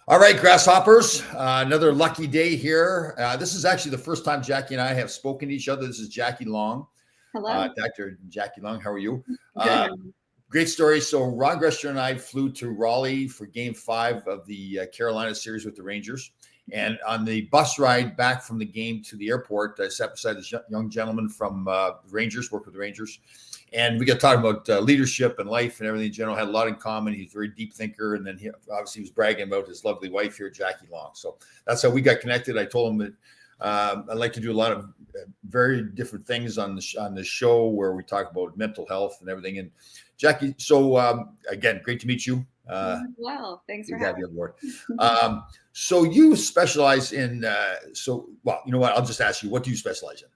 All right, grasshoppers, another lucky day here. This is actually the first time Jackie and I have spoken to each other. This is Jackie Long, Hello. Dr. Jackie Long. How are you? Good. Great story. So Ron Grescher and I flew to Raleigh for Game 5 of the Carolina series with the Rangers. And on the bus ride back from the game to the airport, I sat beside this young gentleman from the Rangers, worked with the Rangers. And we got talking about leadership and life and everything in general. Had a lot in common. He's a very deep thinker. And then he obviously was bragging about his lovely wife here, Jackie Long. So that's how we got connected. I told him that I'd like to do a lot of very different things on the show where we talk about mental health and everything. And Jackie, so again, great to meet you. Well, thanks for having having you on board. So you specialize in, well, you know what? I'll just ask you, what do you specialize in?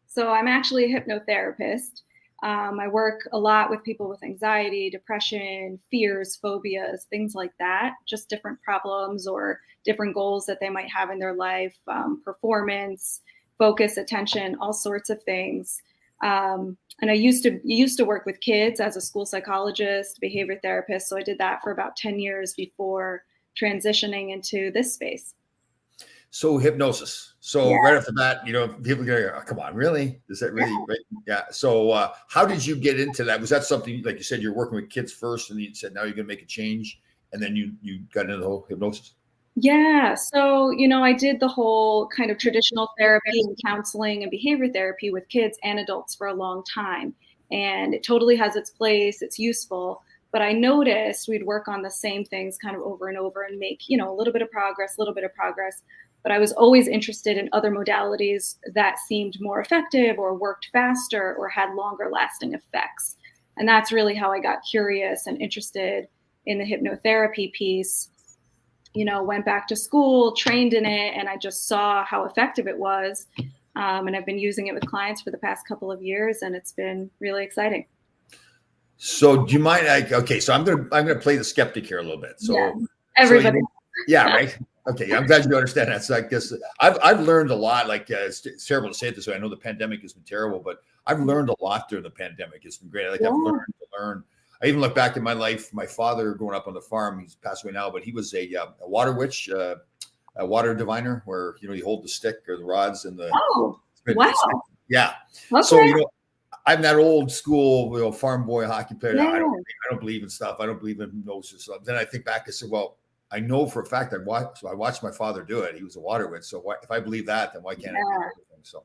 So I'm actually a hypnotherapist. I work a lot with people with anxiety, depression, fears, phobias, things like that, just different problems or different goals that they might have in their life, performance, focus, attention, all sorts of things. And I used to work with kids as a school psychologist, behavior therapist. So I did that for about 10 years before transitioning into this space. So hypnosis. So right off the bat, you know, people go, oh, come on, really? Is that really? Right? Yeah. So how did you get into that? Was that something, like you said, you're working with kids first and you said, now you're going to make a change. And then you got into the whole hypnosis? Yeah. So, I did the whole kind of traditional therapy and counseling and behavior therapy with kids and adults for a long time. And it totally has its place. It's useful. But I noticed we'd work on the same things kind of over and over and make, a little bit of progress, a little bit of progress. But I was always interested in other modalities that seemed more effective or worked faster or had longer lasting effects. And that's really how I got curious and interested in the hypnotherapy piece. Went back to school, trained in it, and I just saw how effective it was. And I've been using it with clients for the past couple of years, and it's been really exciting. So do you mind? Okay, so I'm gonna play the skeptic here a little bit. So yeah, everybody. Yeah, right. Okay, I'm glad you understand that. So I guess I've learned a lot. Like it's terrible to say it this way. I know the pandemic has been terrible, but I've learned a lot during the pandemic. It's been great. I've learned to learn. I even look back in my life. My father, growing up on the farm, he's passed away now, but he was a water witch, a water diviner, where you hold the stick or the rods and the. Oh, wow! Yeah. Okay. So I'm that old school, farm boy hockey player. Yeah. I don't believe in stuff. I don't believe in hypnosis. So then I think back. I said, well, I know for a fact I watched my father do it. He was a water witch. So if I believe that, then why can't I do everything? So,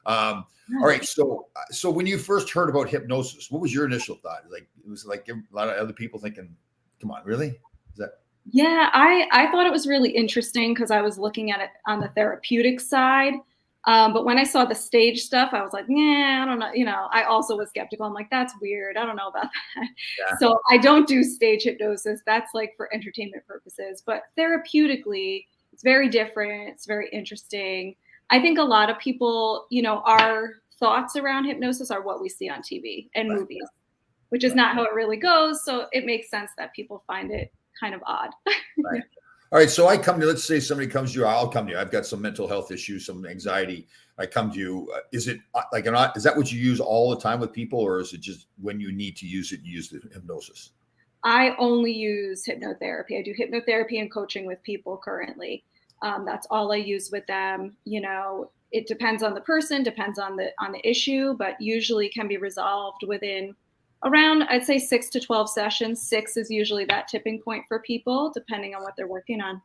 all right. So when you first heard about hypnosis, what was your initial thought? Like, it was like a lot of other people thinking, come on, really? Is that? Yeah, I thought it was really interesting because I was looking at it on the therapeutic side. But when I saw the stage stuff, I was like, I don't know. I also was skeptical. I'm like, that's weird. I don't know about that. Yeah. So I don't do stage hypnosis. That's like for entertainment purposes. But therapeutically, it's very different. It's very interesting. I think a lot of people, our thoughts around hypnosis are what we see on TV and movies, which is not how it really goes. So it makes sense that people find it kind of odd. Right. All right. So I come to, let's say somebody comes to you, I'll come to you. I've got some mental health issues, some anxiety. I come to you. Is it like, is that what you use all the time with people, or is it just when you need to use it, you use the hypnosis? I only use hypnotherapy. I do hypnotherapy and coaching with people currently. That's all I use with them. It depends on the person, depends on the issue, but usually can be resolved within around, I'd say 6 to 12 sessions. 6 is usually that tipping point for people, depending on what they're working on.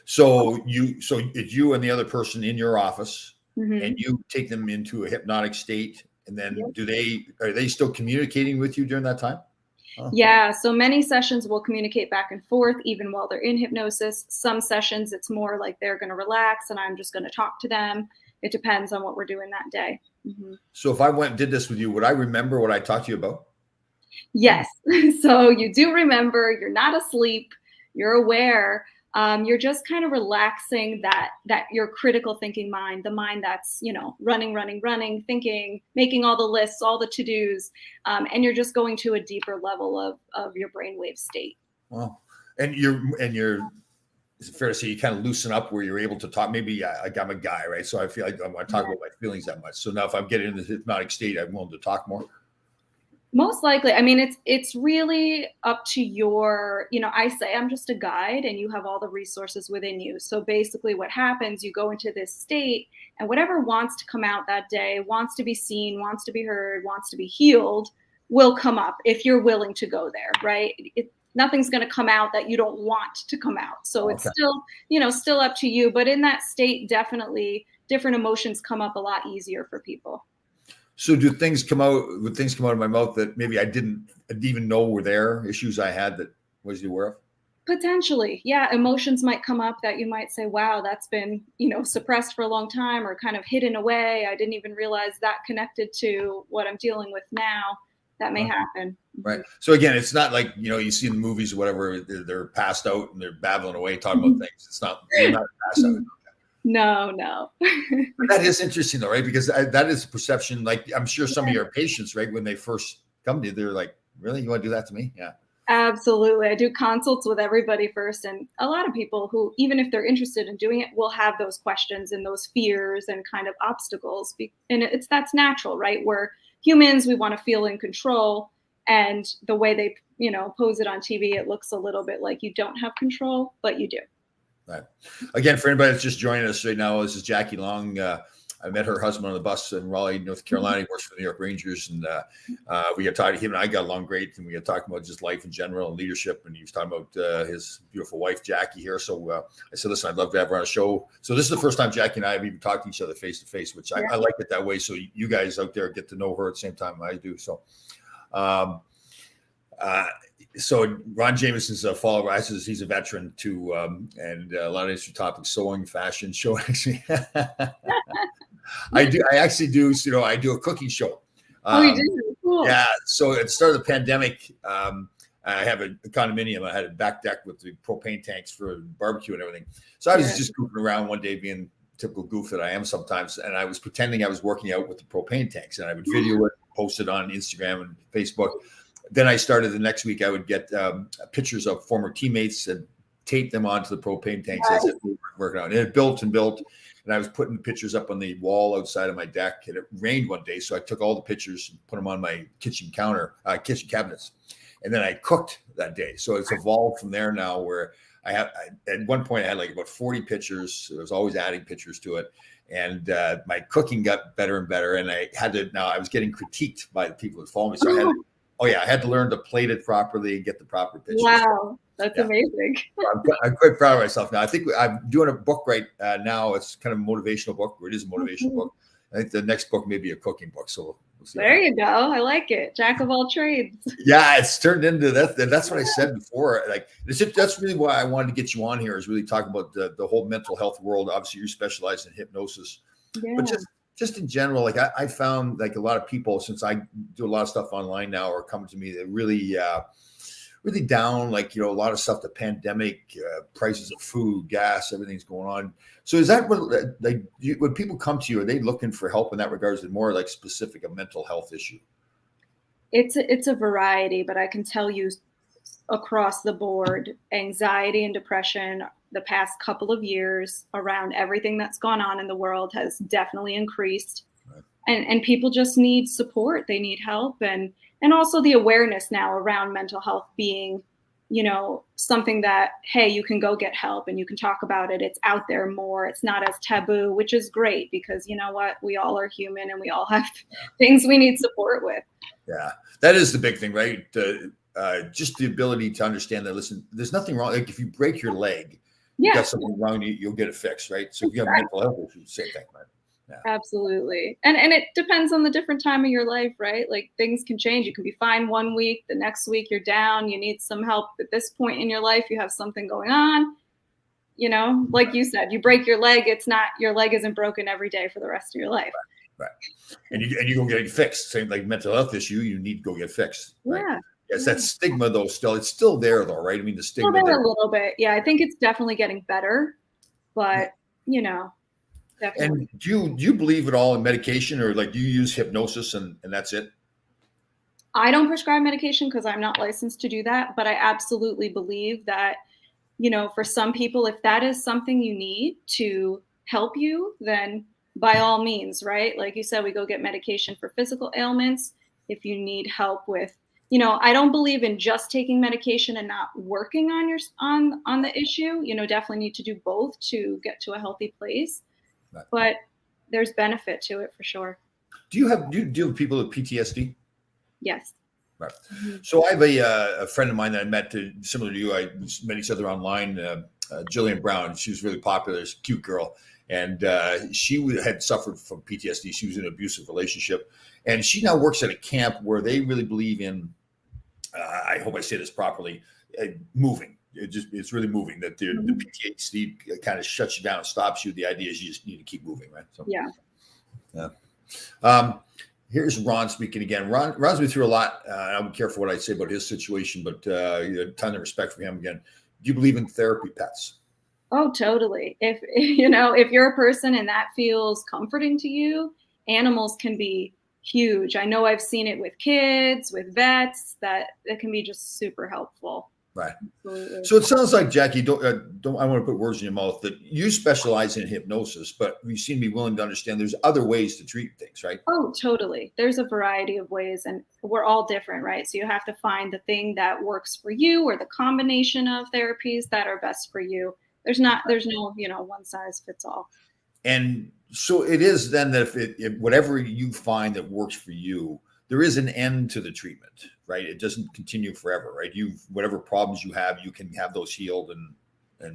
So it's you and the other person in your office, and you take them into a hypnotic state, and then are they still communicating with you during that time? Oh. Yeah, so many sessions will communicate back and forth even while they're in hypnosis. Some sessions, it's more like they're going to relax and I'm just going to talk to them. It depends on what we're doing that day. So if I went and did this with you, would I remember what I talked to you about? Yes. So you do remember, you're not asleep, you're aware. You're just kind of relaxing that your critical thinking mind, the mind that's, running, thinking, making all the lists, all the to-dos, and you're just going to a deeper level of your brainwave state. Wow. And is it fair to say you kind of loosen up where you're able to talk? Maybe like I'm a guy, right? So I feel like I want to talk about my feelings that much. So now if I'm getting in the hypnotic state, I'm willing to talk more. Most likely. I mean, it's really up to your, I say I'm just a guide and you have all the resources within you. So basically what happens, you go into this state and whatever wants to come out that day, wants to be seen, wants to be heard, wants to be healed, will come up if you're willing to go there, right? Nothing's going to come out that you don't want to come out. So it's Okay. still, still up to you, but in that state, definitely different emotions come up a lot easier for people. So do things come out would things come out of my mouth that maybe I didn't even know were there, issues I had that wasn't aware of? Potentially, yeah, emotions might come up that you might say, wow, that's been, suppressed for a long time or kind of hidden away. I didn't even realize that connected to what I'm dealing with now. That may Huh. happen. Right. So again, it's not like, you see in the movies or whatever, they're passed out and they're babbling away talking about things. It's not, you're not passed out. No, no. But that is interesting though, right? Because that is perception. Like I'm sure some of your patients, right, when they first come to you, they're like, really, you want to do that to me? Yeah. Absolutely. I do consults with everybody first. And a lot of people who, even if they're interested in doing it, will have those questions and those fears and kind of obstacles. And that's natural, right? We're humans, we want to feel in control. And the way they, pose it on TV, it looks a little bit like you don't have control, but you do. Right. Again, for anybody that's just joining us right now, this is Jackie Long. I met her husband on the bus in Raleigh, North Carolina. He works for the New York Rangers, and we got talking. Him and I got along great, and we got talking about just life in general and leadership. And he was talking about his beautiful wife, Jackie, here. So I said, "Listen, I'd love to have her on a show." So this is the first time Jackie and I have even talked to each other face to face, which I like it that way. So you guys out there get to know her at the same time I do. So. So Ron Jameson's a follower. He's a veteran too, and a lot of interesting topics: sewing, fashion, show. Actually, I do. I actually do. I do a cooking show. Oh, you do? Cool. Yeah. So at the start of the pandemic, I have a condominium. I had a back deck with the propane tanks for barbecue and everything. So I was just goofing around one day, being typical goof that I am sometimes, and I was pretending I was working out with the propane tanks, and I would video it, post it on Instagram and Facebook. Then I started the next week. I would get pictures of former teammates and tape them onto the propane tanks as it was working out. And it built and built. And I was putting pictures up on the wall outside of my deck. And it rained one day, so I took all the pictures and put them on my kitchen cabinets. And then I cooked that day. So it's evolved from there now, where at one point I had like about 40 pictures. So I was always adding pictures to it. And my cooking got better and better. And I was getting critiqued by the people that follow me. So I had to learn to plate it properly and get the proper pictures. Wow, that's amazing. I'm quite proud of myself now. I think I'm doing a book right now. It's kind of a motivational book, or it is a motivational book. I think the next book may be a cooking book. So we'll see. There you go. I like it. Jack of all trades. Yeah, it's turned into that. That's what I said before. Like that's really why I wanted to get you on here, is really talk about the whole mental health world. Obviously, you're specialized in hypnosis, but just in general, like I found like a lot of people, since I do a lot of stuff online now, are coming to me that really down, like, a lot of stuff, the pandemic, prices of food, gas, everything's going on. So is that what, when people come to you, are they looking for help in that regards, and more like specific a mental health issue? It's a variety, but I can tell you across the board, anxiety and depression the past couple of years around everything that's gone on in the world has definitely increased. Right. And people just need support. They need help. And also the awareness now around mental health being, something that, hey, you can go get help and you can talk about it. It's out there more. It's not as taboo, which is great, because you know what? We all are human and we all have things we need support with. Yeah, that is the big thing, right? Just the ability to understand that, listen, there's nothing wrong. Like if you break your leg, you got something wrong, you'll get it fixed, right? So if you have mental health issues, same thing, right? Yeah. Absolutely. And it depends on the different time of your life, right? Like things can change. You can be fine one week, the next week you're down, you need some help at this point in your life, you have something going on. Like you said, you break your leg, your leg isn't broken every day for the rest of your life. Right. And you go get it fixed. Same like mental health issue, you need to go get fixed. Right? Yeah. Yes, that stigma though, it's still there though, right? I mean, the stigma there a little bit. Yeah, I think it's definitely getting better, but definitely. And do you believe at all in medication, or like do you use hypnosis and that's it? I don't prescribe medication because I'm not licensed to do that, but I absolutely believe that, for some people, if that is something you need to help you, then by all means, right? Like you said, we go get medication for physical ailments. if you need help with, I don't believe in just taking medication and not working on on the issue. Definitely need to do both to get to a healthy place. Right. But there's benefit to it for sure. Do you deal with people with PTSD? Yes. Right. So I have a friend of mine that I met, similar to you. I met each other online. Jillian Brown. She was really popular. She's a cute girl, and she had suffered from PTSD. She was in an abusive relationship, and she now works at a camp where they really believe in. I hope I say this properly. Moving. It's really moving. That the PTSD kind of shuts you down, stops you. The idea is you just need to keep moving, right? So, yeah. Here's Ron speaking again. Ron's been through a lot. I would care for what I say about his situation, but a ton of respect for him again. Do you believe in therapy pets? Oh, totally. If you're a person and that feels comforting to you, animals can be huge. I know I've seen it with kids, with vets, that it can be just super helpful. Right. Absolutely. So it sounds like, Jackie, don't I want to put words in your mouth, that you specialize in hypnosis, but you seem to be willing to understand there's other ways to treat things, right? Oh, totally. There's a variety of ways, and we're all different, right? So you have to find the thing that works for you, or the combination of therapies that are best for you. There's no, one size fits all. And so it is then that if whatever you find that works for you, there is an end to the treatment, right? It doesn't continue forever, right? Whatever problems you have, you can have those healed and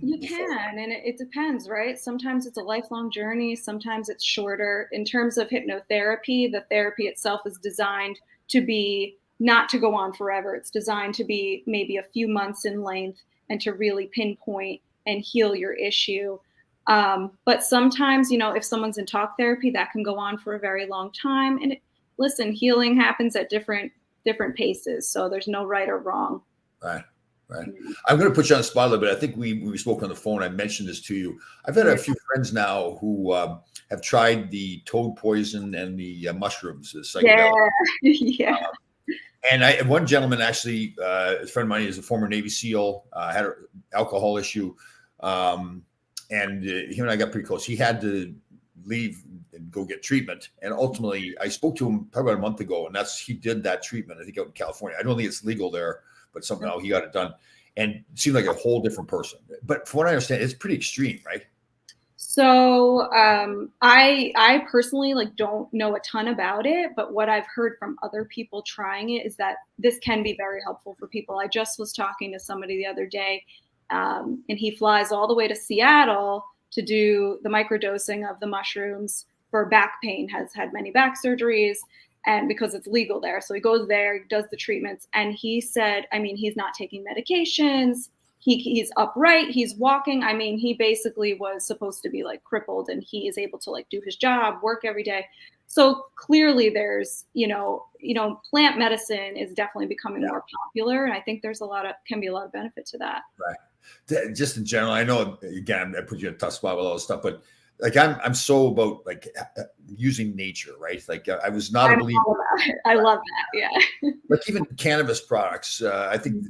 you can, and it depends, right? Sometimes it's a lifelong journey. Sometimes it's shorter. In terms of hypnotherapy, the therapy itself is designed to be not to go on forever. It's designed to be maybe a few months in length and to really pinpoint and heal your issue. But sometimes, if someone's in talk therapy, that can go on for a very long time. And listen, healing happens at different paces. So there's no right or wrong. Right. I'm going to put you on the spot a little bit. I think we spoke on the phone. I mentioned this to you. I've had a few friends now who have tried the toad poison and the mushrooms. The psychedelic. Yeah. And one gentleman actually, a friend of mine, is a former Navy SEAL, had an alcohol issue. And him and I got pretty close. He had to leave and go get treatment. And ultimately, I spoke to him probably about a month ago, and he did that treatment, I think, out in California. I don't think it's legal there, but somehow he got it done. And it seemed like a whole different person. But from what I understand, it's pretty extreme, right? So I personally don't know a ton about it, but what I've heard from other people trying it is that this can be very helpful for people. I just was talking to somebody the other day, and he flies all the way to Seattle to do the microdosing of the mushrooms for back pain, has had many back surgeries, and because it's legal there. So he goes there, does the treatments, and he said, he's not taking medications. He's upright, he's walking. He basically was supposed to be crippled, and he is able to do his job, work every day. So clearly there's, plant medicine is definitely becoming more popular. And I think there's can be a lot of benefit to that. Right. Just in general, I know, again, I put you in a tough spot with all this stuff, but I'm so about using nature, right? I was not a believer. I love that. Yeah. Even cannabis products, I think,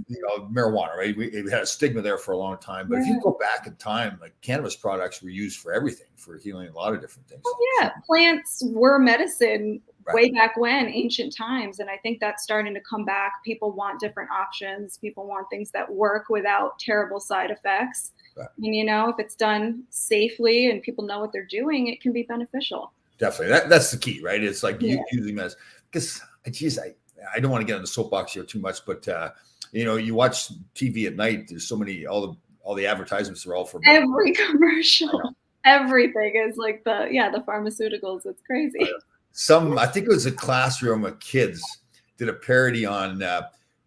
marijuana, right? We had a stigma there for a long time, but if you go back in time, cannabis products were used for everything, for healing a lot of different things. Oh, yeah. Plants were medicine way back when, ancient times. And I think that's starting to come back. People want different options. People want things that work without terrible side effects. Right. And, if it's done safely and people know what they're doing, it can be beneficial. Definitely. That's the key, right? It's using this, because, I don't want to get on the soapbox here too much, but, you watch TV at night, there's so many, all the advertisements are all for every commercial. Everything is the pharmaceuticals. It's crazy. I think it was a classroom of kids did a parody on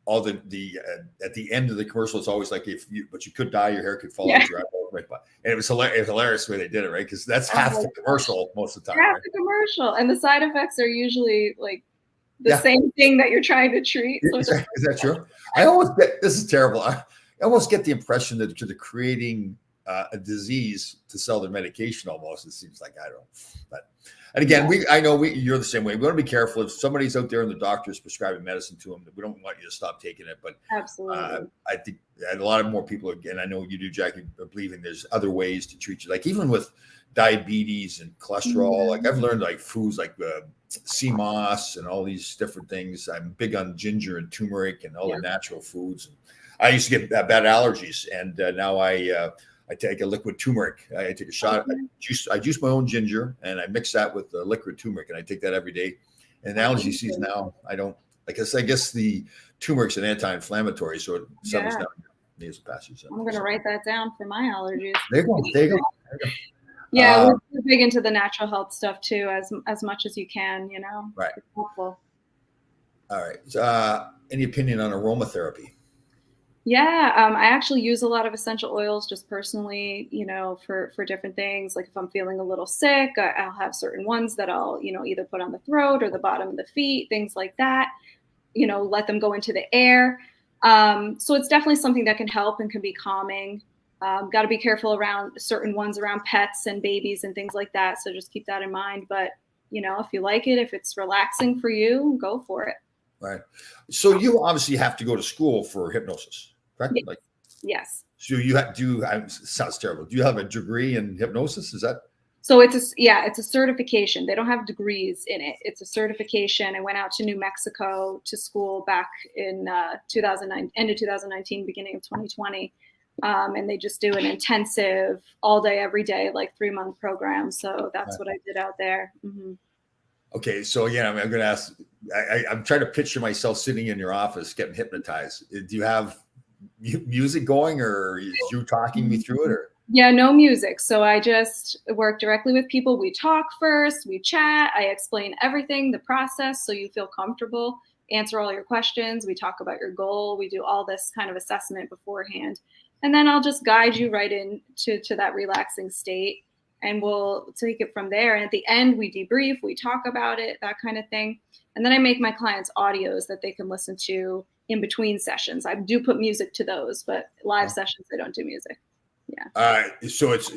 all the at the end of the commercial. It's always but you could die, your hair could fall out your eyeball, right? And it was hilarious the way they did it, right? Because that's half the commercial most of the time. Half the commercial, and the side effects are usually the same thing that you're trying to treat. So is that true? I almost get, this is terrible. I almost get the impression that they're creating a disease to sell their medication. Almost, it seems like, I don't know. But and again, I know you're the same way. We want to be careful if somebody's out there and the doctor's prescribing medicine to them. We don't want you to stop taking it. But Absolutely. I think a lot of more people, again, I know you do, Jackie, are believing there's other ways to treat you. Like even with diabetes and cholesterol, like I've learned like foods like sea moss and all these different things. I'm big on ginger and turmeric and all the natural foods. I used to get bad allergies, and now I take a liquid turmeric. I take a shot. I juice my own ginger, and I mix that with the liquid turmeric, and I take that every day. And allergy season now, I don't. I guess the turmeric's an anti-inflammatory, so it settles down nasal passage. I'm going to write that down for my allergies. There you go. Yeah, we're big into the natural health stuff too, as much as you can, Right. It's helpful. All right. Any opinion on aromatherapy? Yeah, I actually use a lot of essential oils just personally, for different things. Like if I'm feeling a little sick, I'll have certain ones that I'll, either put on the throat or the bottom of the feet, things like that. Let them go into the air. So it's definitely something that can help and can be calming. Got to be careful around certain ones around pets and babies and things like that. So just keep that in mind. But, if you like it, if it's relaxing for you, go for it. Right. So you obviously have to go to school for hypnosis, correct? Yes. Yes. So you have it sounds terrible. Do you have a degree in hypnosis? Is that? So it's a certification. They don't have degrees in it. It's a certification. I went out to New Mexico to school back in 2009, end of 2019, beginning of 2020. And they just do an intensive all day, every day, like 3-month program. So that's what I did out there. Mm-hmm. Okay. So again, I'm going to ask, I'm trying to picture myself sitting in your office getting hypnotized. Do you have music going, or is you talking me through it, or? Yeah, no music. So I just work directly with people. We talk first, we chat. I explain everything, the process, so you feel comfortable, answer all your questions. We talk about your goal. We do all this kind of assessment beforehand. And then I'll just guide you right into that relaxing state, and we'll take it from there. And at the end, we debrief, we talk about it, that kind of thing. And then I make my clients audios that they can listen to in between sessions. I do put music to those, but live sessions, I don't do music. Yeah. So it's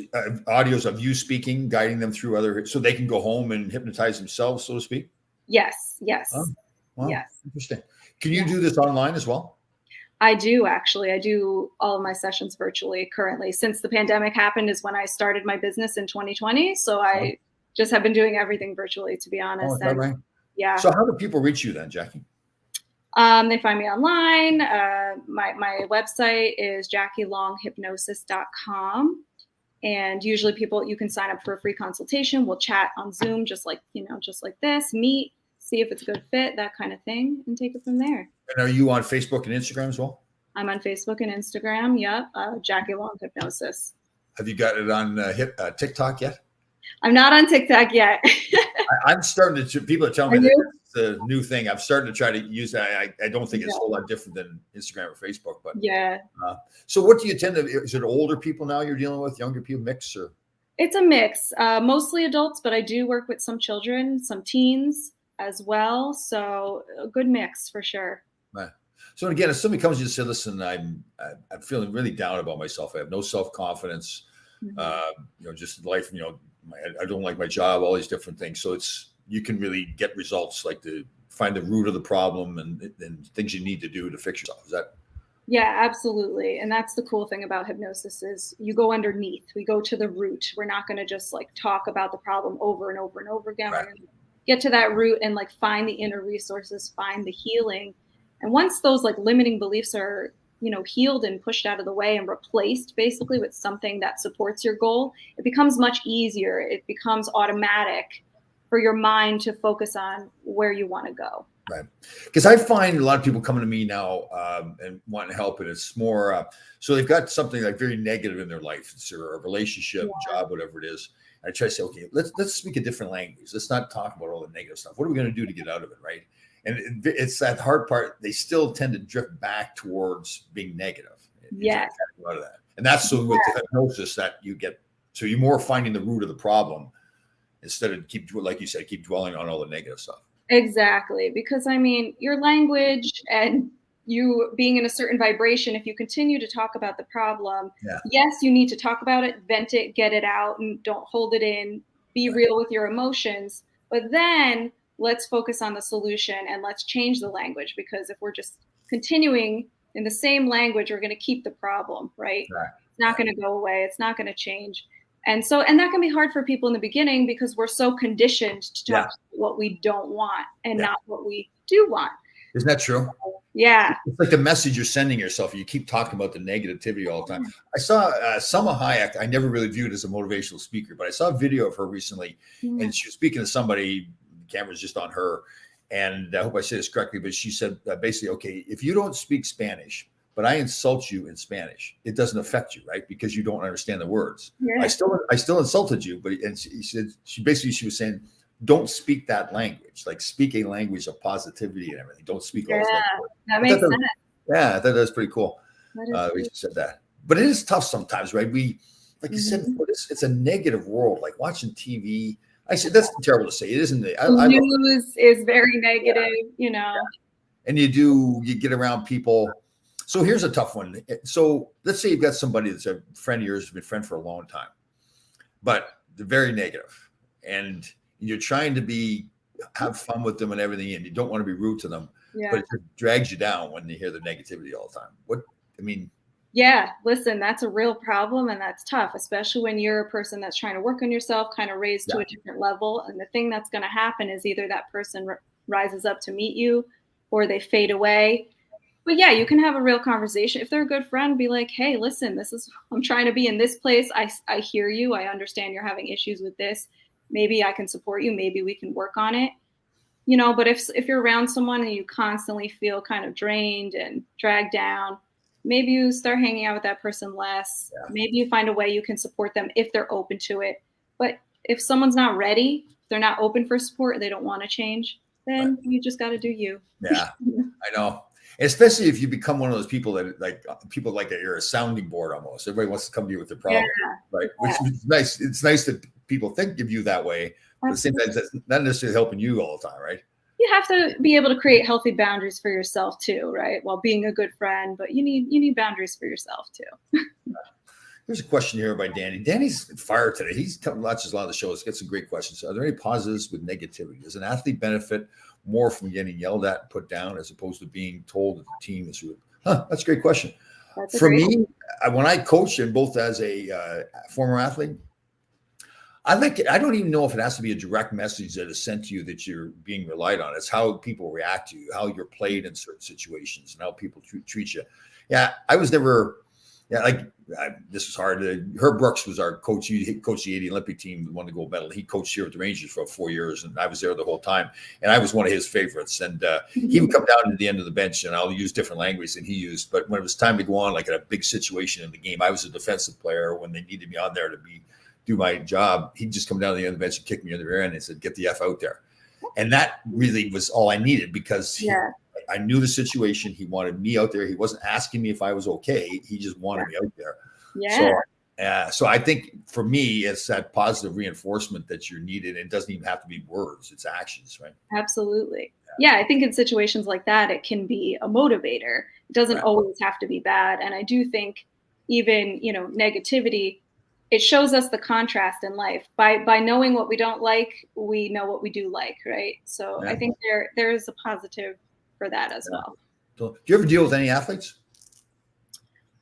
audios of you speaking, guiding them through so they can go home and hypnotize themselves, so to speak? Yes. Oh, wow. Yes. Interesting. Can you do this online as well? I do, actually. I do all of my sessions virtually currently. Since the pandemic happened is when I started my business in 2020. So I just have been doing everything virtually, to be honest. Oh, is that right? Yeah. So how do people reach you then, Jackie? They find me online. My website is jackielonghypnosis.com. And usually you can sign up for a free consultation. We'll chat on Zoom, just like this, meet, see if it's a good fit, that kind of thing, and take it from there. And are you on Facebook and Instagram as well? I'm on Facebook and Instagram. Yep. Jackie Long Hypnosis. Have you got it on TikTok yet? I'm not on TikTok yet. I'm starting to. People are telling me that it's a new thing. I'm starting to try to use that. I don't think it's a whole lot different than Instagram or Facebook, but yeah. So what do you tend to? Is it older people now you're dealing with, younger people, mix, or? It's a mix. Mostly adults, but I do work with some children, some teens as well. So a good mix for sure. Right. So again, if somebody comes to you and says, "Listen, I'm feeling really down about myself. I have no self-confidence. Mm-hmm. Just life. I don't like my job. All these different things." So you can really get results, like to find the root of the problem and things you need to do to fix yourself. Is that? Yeah, absolutely. And that's the cool thing about hypnosis is you go underneath. We go to the root. We're not going to just like talk about the problem over and over and over again. Right. We're going to get to that root and like find the inner resources, find the healing. And once those like limiting beliefs are, healed and pushed out of the way and replaced basically with something that supports your goal, it becomes much easier. It becomes automatic for your mind to focus on where you want to go. Right. Because I find a lot of people coming to me now and wanting help, and it's more, so they've got something like very negative in their life. It's a relationship, job, whatever it is. And I try to say, okay, let's speak a different language. Let's not talk about all the negative stuff. What are we going to do to get out of it, right? And it's that hard part. They still tend to drift back towards being negative. Yes. Out of that. And that's so with the hypnosis that you get. So you're more finding the root of the problem instead of keep dwelling on all the negative stuff. Exactly. Because your language and, you being in a certain vibration, if you continue to talk about the problem, Yeah. yes, you need to talk about it, vent it, get it out, and don't hold it in. Be real with your emotions. But then let's focus on the solution and let's change the language, because if we're just continuing in the same language, we're going to keep the problem, right? Right. It's not going to go away. It's not going to change. And that can be hard for people in the beginning because we're so conditioned to talk about what we don't want and not what we do want. Isn't that true? Yeah. It's like the message you're sending yourself. You keep talking about the negativity all the time. I saw Selma Hayek. I never really viewed as a motivational speaker, but I saw a video of her recently, and she was speaking to somebody. The camera's just on her. And I hope I say this correctly, but she said basically, okay, if you don't speak Spanish, but I insult you in Spanish, it doesn't affect you, right? Because you don't understand the words. Yeah. I still insulted you, but she was saying, don't speak that language. Like, speak a language of positivity and everything. Don't speak all that. That makes sense. Yeah, I thought that was pretty cool. We said that, but it is tough sometimes, right? We, like you said, it's a negative world. Like watching TV. I said that's terrible to say. It isn't. News is very negative, you know. And you get around people. So here's a tough one. So let's say you've got somebody that's a friend of yours, who's been a friend for a long time, but they're very negative, and you're trying to have fun with them and everything, and you don't want to be rude to them, but it just drags you down when you hear the negativity all the time. Yeah, listen, that's a real problem, and that's tough, especially when you're a person that's trying to work on yourself, kind of raised to a different level. And the thing that's going to happen is either that person rises up to meet you or they fade away. But yeah, you can have a real conversation. If they're a good friend, be like, hey, listen, I'm trying to be in this place. I hear you. I understand you're having issues with this. Maybe I can support you. Maybe we can work on it. You know, but if you're around someone and you constantly feel kind of drained and dragged down, maybe you start hanging out with that person less. Maybe you find a way you can support them if they're open to it. But if someone's not ready, if they're not open for support, they don't want to change, then you just got to do you. Yeah, I know. Especially if you become one of those people that you're a sounding board almost. Everybody wants to come to you with their problem, right? Which is nice. It's nice that people think of you that way. But at the same time, that's not necessarily helping you all the time, right? You have to be able to create healthy boundaries for yourself too, right? While being a good friend, but you need boundaries for yourself too. There's a question here by Danny. Danny's fire today. He's watches a lot of the shows. Gets some great questions. Are there any positives with negativity? Does an athlete benefit more from getting yelled at and put down as opposed to being told that the team is rude? That's a great question. For me, when I coach, and both as a former athlete, I don't even know if it has to be a direct message that is sent to you that you're being relied on. It's how people react to you, how you're played in certain situations, and how people treat you. Yeah, I was never. Yeah, this was hard. Herb Brooks was our coach. He coached the 80 Olympic team, won the gold medal. He coached here with the Rangers for 4 years, and I was there the whole time. And I was one of his favorites. And he would come down to the end of the bench, and I'll use different language than he used. But when it was time to go on, like in a big situation in the game, I was a defensive player. When they needed me on there to do my job, he'd just come down to the end of the bench and kick me in the rear end and said, "Get the F out there." And that really was all I needed, because I knew the situation. He wanted me out there. He wasn't asking me if I was okay. He just wanted me out there. Yeah. So I think for me, it's that positive reinforcement that you're needed. It doesn't even have to be words. It's actions, right? Absolutely. Yeah. I think in situations like that, it can be a motivator. It doesn't always have to be bad. And I do think even, negativity, it shows us the contrast in life. By knowing what we don't like, we know what we do like, right? So I think there is a positive for that as well. So, do you ever deal with any athletes?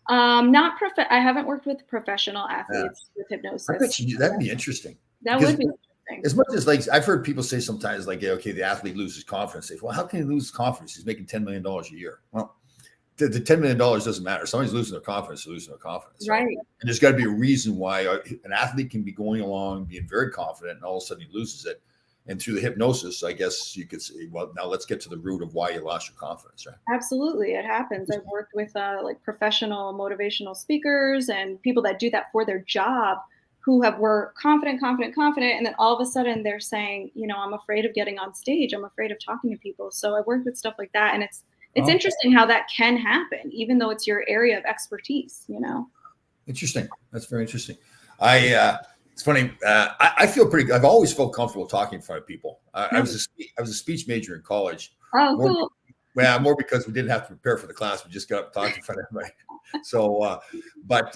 I haven't worked with professional athletes with hypnosis. I bet that'd be interesting. That would be interesting. As much as I've heard people say sometimes, okay, the athlete loses confidence. They say, well, how can he lose confidence? He's making $10 million a year. Well, the $10 million doesn't matter. Somebody's losing their confidence, losing their confidence. Right. And there's got to be a reason why an athlete can be going along, being very confident, and all of a sudden he loses it. And through the hypnosis, I guess you could say, well, now let's get to the root of why you lost your confidence, right? Absolutely. It happens. I've worked with professional motivational speakers and people that do that for their job, who were confident. And then all of a sudden they're saying, I'm afraid of getting on stage. I'm afraid of talking to people. So I worked with stuff like that. And it's interesting how that can happen, even though it's your area of expertise, Interesting. That's very interesting. It's funny. I feel pretty good. I've always felt comfortable talking in front of people. I was a speech major in college. Oh, cool. Well, more because we didn't have to prepare for the class. We just got up and talked in front of everybody. So, but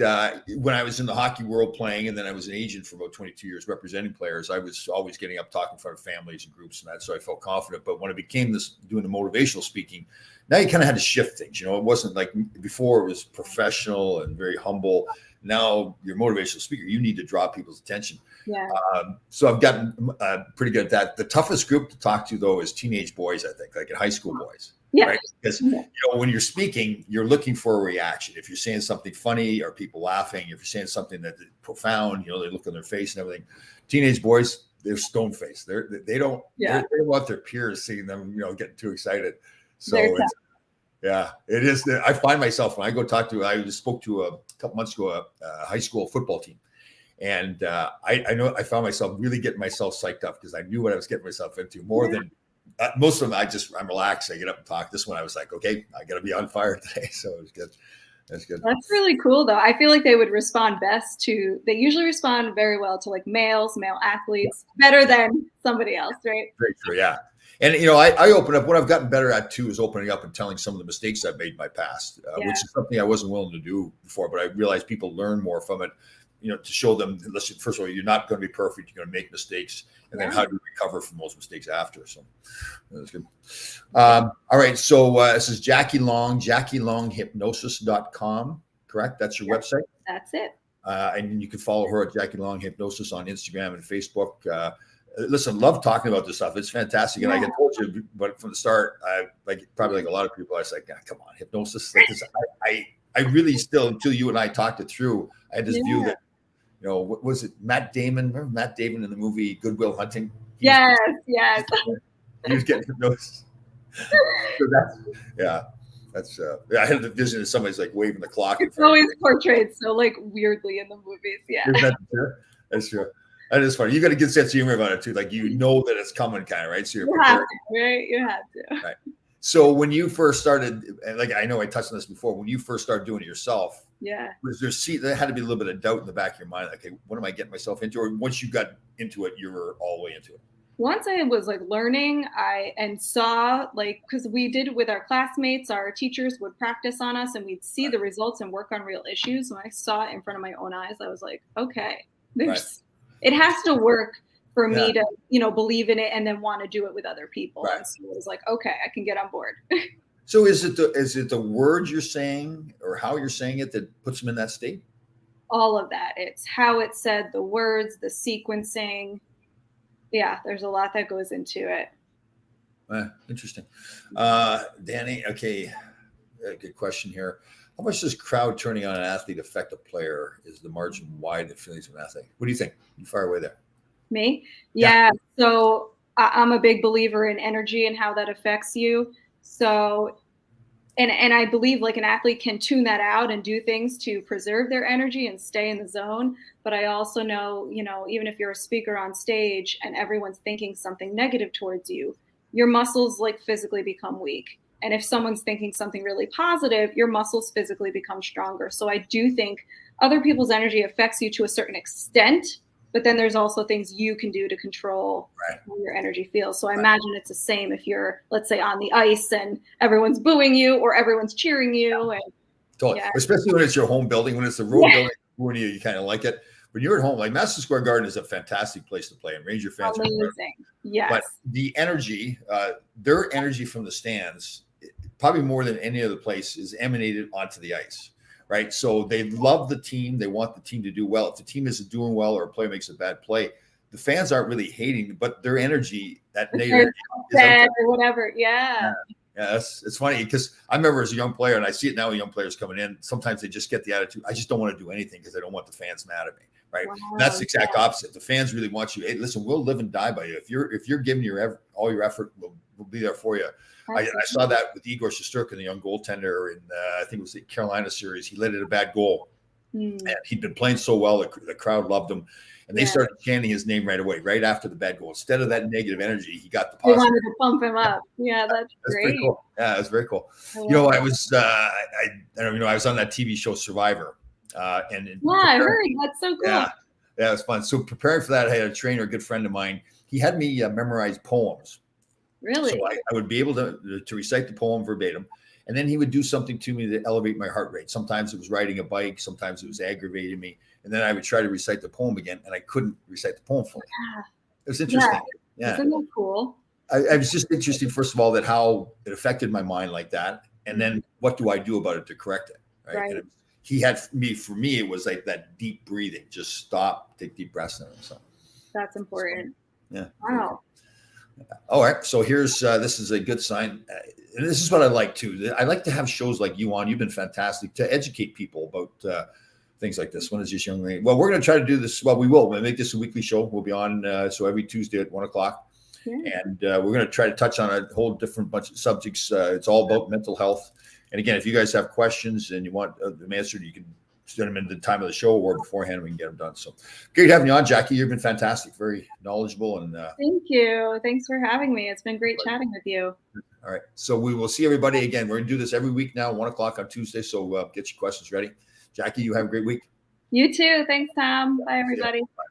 when I was in the hockey world playing, and then I was an agent for about 22 years representing players, I was always getting up talking in front of families and groups and that. So I felt confident. But when I became doing the motivational speaking, now you kind of had to shift things. You know, it wasn't like before it was professional and very humble. Now you're a motivational speaker. You need to draw people's attention. Yeah. So I've gotten pretty good at that. The toughest group to talk to, though, is teenage boys, I think, like high school boys. Yeah. Right? Because you know, when you're speaking, you're looking for a reaction. If you're saying something funny, are people laughing? If you're saying something that's profound, you know, they look on their face and everything. Teenage boys, they're stone faced. They don't want their peers seeing them, you know, getting too excited. So it is. I find myself when I go talk to. I just spoke to a couple months ago a high school football team. And I know I found myself really getting myself psyched up because I knew what I was getting myself into more than most of them. I'm relaxed. I get up and talk. This one I was like, okay, I got to be on fire today. So it was good. That's good. That's really cool, though. I feel like they would respond best to. They usually respond very well to like male athletes, better than somebody else, right? Very true. Yeah. And, you know, I open up. What I've gotten better at, too, is opening up and telling some of the mistakes I've made in my past, which is something I wasn't willing to do before. But I realized people learn more from it, you know, to show them, listen, first of all, you're not going to be perfect. You're going to make mistakes. And then how do you recover from those mistakes after? So that's good. All right. So this is Jackie Long, JackieLongHypnosis.com. Correct? That's your website? That's it. And you can follow her at Jackie Long Hypnosis on Instagram and Facebook. Listen, love talking about this stuff. It's fantastic. And like I told you, but from the start, probably like a lot of people, I was like, come on, hypnosis. Like this, I really still, until you and I talked it through, I had this view that, you know, what was it? Matt Damon. Remember Matt Damon in the movie Good Will Hunting? Yes. He was getting hypnosis. So that's I had the vision of somebody's like waving the clock. It's always portrayed so like weirdly in the movies. Yeah. That's true. That is funny. You got a good sense of humor about it too. Like, you know that it's coming, kind of, right? So you have to, right? You have to. Right. So when you first started, like, I know I touched on this before, when you first started doing it yourself, was there had to be a little bit of doubt in the back of your mind, like, okay, what am I getting myself into? Or once you got into it, you were all the way into it? Once I was like learning, and saw, like, because we did with our classmates, our teachers would practice on us and we'd see the results and work on real issues. When I saw it in front of my own eyes, I was like, okay, it has to work for me to, you know, believe in it and then want to do it with other people. And so it was like, okay, I can get on board. So is it the words you're saying or how you're saying it that puts them in that state? All of that. It's how it's said, the words, the sequencing. Yeah, there's a lot that goes into it. Interesting. Danny, okay, good question here. How much does crowd turning on an athlete affect a player? Is the margin wide the feelings of an athlete? What do you think? You fire away there. Me? Yeah. So I'm a big believer in energy and how that affects you. So, and I believe like an athlete can tune that out and do things to preserve their energy and stay in the zone. But I also know, you know, even if you're a speaker on stage and everyone's thinking something negative towards you, your muscles like physically become weak. And if someone's thinking something really positive, your muscles physically become stronger. So I do think other people's energy affects you to a certain extent, but then there's also things you can do to control how your energy feels. So I imagine it's the same if you're, let's say, on the ice and everyone's booing you or everyone's cheering you. And totally. Especially when it's your home building. When it's the road building booing you, you kind of like it. When you're at home, like Madison Square Garden is a fantastic place to play, and Ranger fans are amazing. Yes. But the energy, their energy from the stands, probably more than any other place, is emanated onto the ice, right? So they love the team. They want the team to do well. If the team isn't doing well or a player makes a bad play, the fans aren't really hating, but their energy, that negative energy or whatever. Yeah, it's funny because I remember as a young player, and I see it now with young players coming in, sometimes they just get the attitude, I just don't want to do anything because I don't want the fans mad at me, right? Wow, that's the exact opposite. The fans really want you. Hey, listen, we'll live and die by you. If you're giving all your effort, we'll be there for you. I saw that with Igor Shesterkin, the young goaltender in I think it was the Carolina series. He let in a bad goal, and he'd been playing so well, the crowd loved him, and they started chanting his name right away, right after the bad goal. Instead of that negative energy, he got the positive. They wanted to pump him up. Yeah, that's great. Pretty cool. Yeah, that's very cool. You know, I was I was on that TV show Survivor, and I heard that's so cool. Yeah, it was fun. So preparing for that, I had a trainer, a good friend of mine. He had me memorize poems. Really? So I would be able to recite the poem verbatim. And then he would do something to me to elevate my heart rate. Sometimes it was riding a bike. Sometimes it was aggravating me. And then I would try to recite the poem again, and I couldn't recite the poem fully. Yeah. It was interesting. Yeah. Isn't that cool? I was just interested, first of all, that how it affected my mind like that. And then what do I do about it to correct it? Right. And he had for me, it was like that deep breathing. Just stop, take deep breaths in. So that's important. So, yeah. Wow. All right. So here's this is a good sign. And this is what I like too. I like to have shows like you on. You've been fantastic to educate people about things like this. When is this young lady? Well, we're going to try to do this. Well, we will. We'll make this a weekly show. We'll be on so every Tuesday at 1:00. Yeah. And we're going to try to touch on a whole different bunch of subjects. It's all about mental health. And again, if you guys have questions and you want them answered, you can send them in the time of the show or beforehand. We can get them done. So great having you on, Jackie. You've been fantastic, very knowledgeable. And thank you. Thanks for having me. It's been great chatting with you. All right. So we will see everybody again. We're going to do this every week now, 1:00 on Tuesday. So get your questions ready. Jackie, you have a great week. You too. Thanks, Tom. Bye, everybody. Bye.